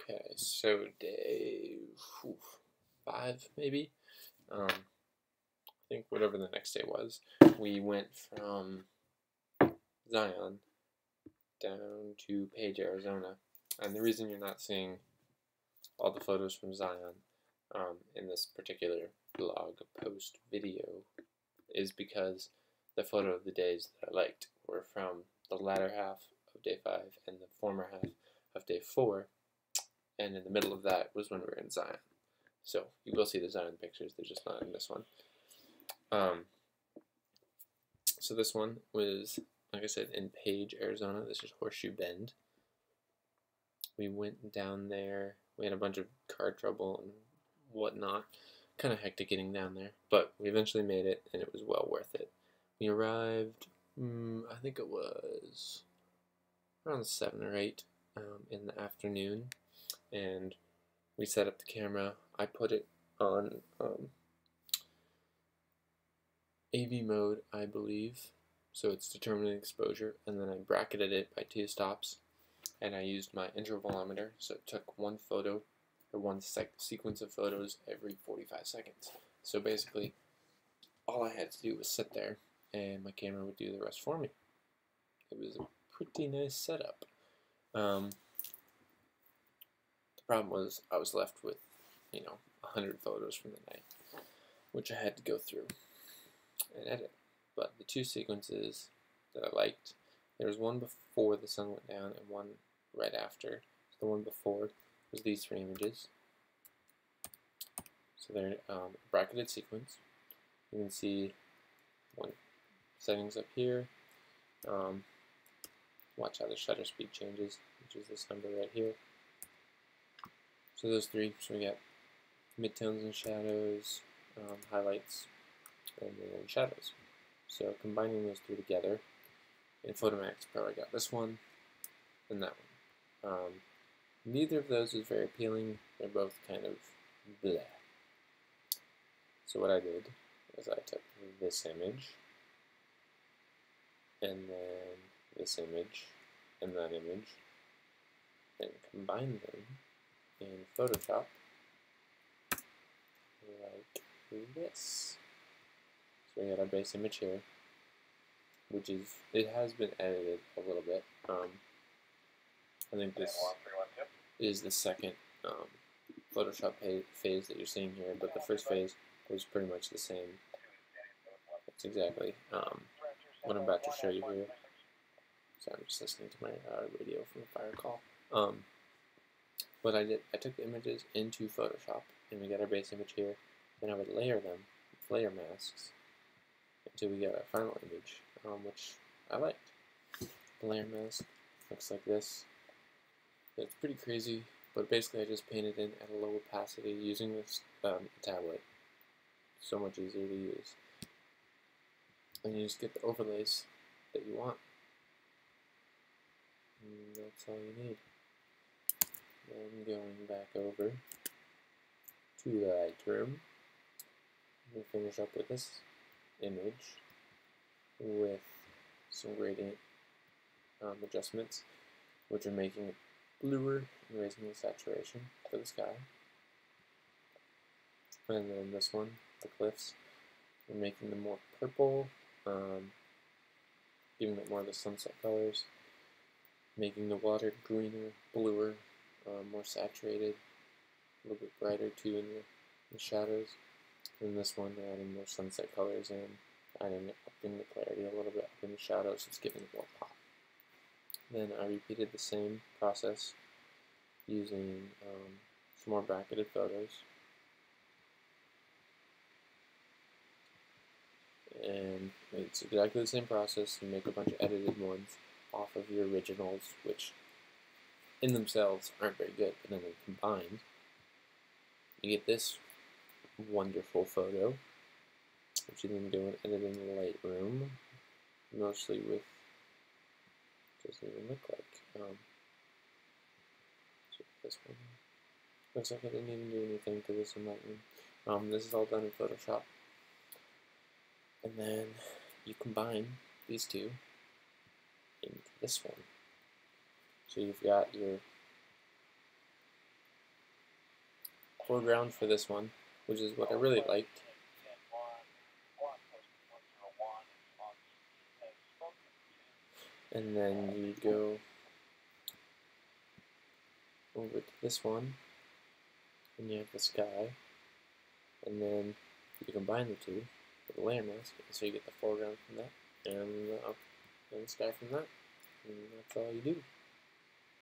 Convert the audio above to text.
Okay, so day 5 maybe. I think whatever the next day was, we went from Zion down to Page, Arizona. And the reason you're not seeing all the photos from Zion in this particular blog post video is because the photo of the days that I liked were from the latter half of day 5 and the former half of day 4. And in the middle of that was when we were in Zion. So you will see the Zion pictures, they're just not in this one. So this one was, like I said, in Page, Arizona. This is Horseshoe Bend. We went down there. We had a bunch of car trouble and whatnot. Kind of hectic getting down there, but we eventually made it, and it was well worth it. We arrived, I think it was around 7 or 8 in the afternoon, and we set up the camera. I put it on AV mode, I believe, so it's determining exposure, and then I bracketed it by 2 stops, and I used my intervalometer, so it took one photo, or one sequence of photos every 45 seconds. So basically, all I had to do was sit there, and my camera would do the rest for me. It was a pretty nice setup. The problem was I was left with, 100 photos from the night, which I had to go through and edit. But the 2 sequences that I liked, there was one before the sun went down and one right after. The one before was these 3 images. So they're bracketed sequence. You can see one settings up here. Watch how the shutter speed changes, which is this number right here. So those 3, so we got midtones and shadows, highlights, and then shadows. So combining those 3 together, in Photomax Pro I got this one and that one. Neither of those is very appealing. They're both kind of bleh. So what I did was I took this image, and then this image, and that image, and combined them in Photoshop like this. So we got our base image here, which is, it has been edited a little bit. I think this is the second Photoshop phase that you're seeing here, but the first phase was pretty much the same. That's exactly what I'm about to show you here. So I'm just listening to my radio from a fire call. What I did, I took the images into Photoshop, and we got our base image here. Then I would layer them with layer masks until we got our final image, which I liked. The layer mask looks like this. It's pretty crazy, but basically I just painted in at a low opacity using this tablet. So much easier to use. And you just get the overlays that you want. And that's all you need. Then going back over to Lightroom, we'll finish up with this image with some gradient adjustments, which are making it bluer and raising the saturation for the sky. And then this one, the cliffs, we're making them more purple, giving it more of the sunset colors, making the water greener, bluer, more saturated, a little bit brighter too in the shadows. And this one, we're adding more sunset colors in, upping the clarity a little bit, up in the shadows, it's giving it more pop. Then I repeated the same process using some more bracketed photos. And it's exactly the same process. You make a bunch of edited ones off of your originals, which in themselves aren't very good, but then when combined, you get this wonderful photo, which you then go and edit in Lightroom, mostly with, doesn't even look like, so this one, looks like I didn't even do anything to this in Lightroom. This is all done in Photoshop. And then you combine these 2 into this one. So you've got your foreground for this one, which is what I really liked. And then you go over to this one, and you have the sky, and then you combine the two with a layer mask, so you get the foreground from that, and the sky from that, and that's all you do.